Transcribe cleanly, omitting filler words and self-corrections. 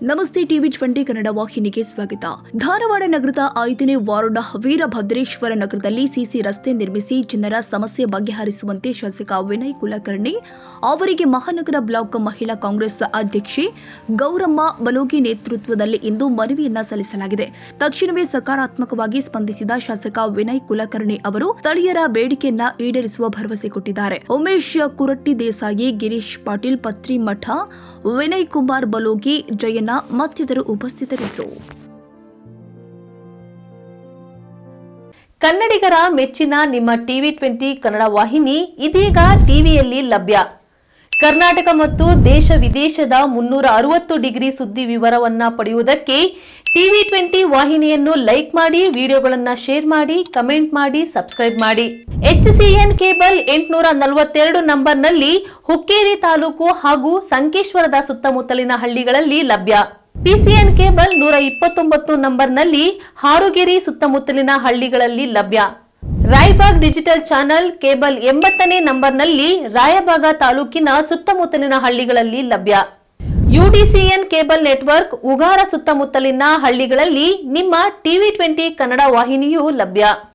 ನಮಸ್ತೆ ಟಿವಿ 20 ಕನ್ನಡ ವಾಹಿನಿಗೆ ಸ್ವಾಗತ. ಧಾರವಾಡ ನಗರದ 5ನೇ ವಾರ್ಡ್ ವೀರಭದ್ರೇಶ್ವರ ನಗರದಲ್ಲಿ ಸಿಸಿ ರಸ್ತೆ ನಿರ್ಮಿಸಿ ಜನರ ಸಮಸ್ಯೆ ಬಗೆಹರಿಸುವಂತೆ ಶಾಸಕ ವಿನಯ್ ಕುಲಕರ್ಣಿ ಅವರಿಗೆ ಮಹಾನಗರ ಬ್ಲಾಕ್ ಮಹಿಳಾ ಕಾಂಗ್ರೆಸ್ ಅಧ್ಯಕ್ಷೆ ಗೌರಮ್ಮ ಬಲೋಗಿ ನೇತೃತ್ವದಲ್ಲಿ ಇಂದು ಮನವಿಯನ್ನ ಸಲ್ಲಿಸಲಾಗಿದೆ. ತಕ್ಷಣವೇ ಸಕಾರಾತ್ಮಕವಾಗಿ ಸ್ಪಂದಿಸಿದ ಶಾಸಕ ವಿನಯ್ ಕುಲಕರ್ಣಿ ಅವರು ಸ್ಥಳೀಯರ ಬೇಡಿಕೆಯನ್ನ ಈಡೇರಿಸುವ ಭರವಸೆ ಕೊಟ್ಟಿದ್ದಾರೆ. ಉಮೇಶ್ ಕುರಟ್ಟಿ ದೇಸಾಯಿ, ಗಿರೀಶ್ ಪಾಟೀಲ್, ಪತ್ರಿ ಮಠ, ವಿನಯ್ ಕುಮಾರ್ ಬಲೋಗಿ, ಜಯಣ್ಣ ಮತ್ತಿತರರು ಉಪಸ್ಥಿತರಿದ್ದರು. ಕನ್ನಡಿಗರ ಮೆಚ್ಚಿನ ನಿಮ್ಮ ಟಿವಿ 20 ಕನ್ನಡ ವಾಹಿನಿ ಇದೀಗ ಟಿವಿಯಲ್ಲಿ ಲಭ್ಯ. ಕರ್ನಾಟಕ ಮತ್ತು ದೇಶ ವಿದೇಶದ 360 ಡಿಗ್ರಿ ಸುದ್ದಿ ವಿವರವನ್ನ ಪಡೆಯುವುದಕ್ಕೆ ಟಿವಿ 20 ವಾಹಿನಿಯನ್ನು ಲೈಕ್ ಮಾಡಿ, ವಿಡಿಯೋಗಳನ್ನು ಶೇರ್ ಮಾಡಿ, ಕಮೆಂಟ್ ಮಾಡಿ, ಸಬ್ಸ್ಕ್ರೈಬ್ ಮಾಡಿ. HCN ಕೇಬಲ್ 842 ನಂಬರ್ನಲ್ಲಿ ಹುಕ್ಕೇರಿ ತಾಲೂಕು ಹಾಗೂ ಸಂಕೇಶ್ವರದ ಸುತ್ತಮುತ್ತಲಿನ ಹಳ್ಳಿಗಳಲ್ಲಿ ಲಭ್ಯ. PCN ಕೇಬಲ್ 129 ನಂಬರ್ನಲ್ಲಿ ಹಾರುಗೆರೆ ಸುತ್ತಮುತ್ತಲಿನ ಹಳ್ಳಿಗಳಲ್ಲಿ ಲಭ್ಯ. ರಾಯಬಾಗ್ ಡಿಜಿಟಲ್ ಚಾನೆಲ್ ಕೇಬಲ್ 80ನೇ ನಂಬರ್ನಲ್ಲಿ ರಾಯಬಾಗ ತಾಲೂಕಿನ ಸುತ್ತಮುತ್ತಲಿನ ಹಳ್ಳಿಗಳಲ್ಲಿ ಲಭ್ಯ. UDCN ಕೇಬಲ್ ನೆಟ್ವರ್ಕ್ ಉಗಾರ ಸುತ್ತಮುತ್ತಲಿನ ಹಳ್ಳಿಗಳಲ್ಲಿ ನಿಮ್ಮ ಟಿವಿ 20 ಕನ್ನಡ ವಾಹಿನಿಯೂ ಲಭ್ಯ.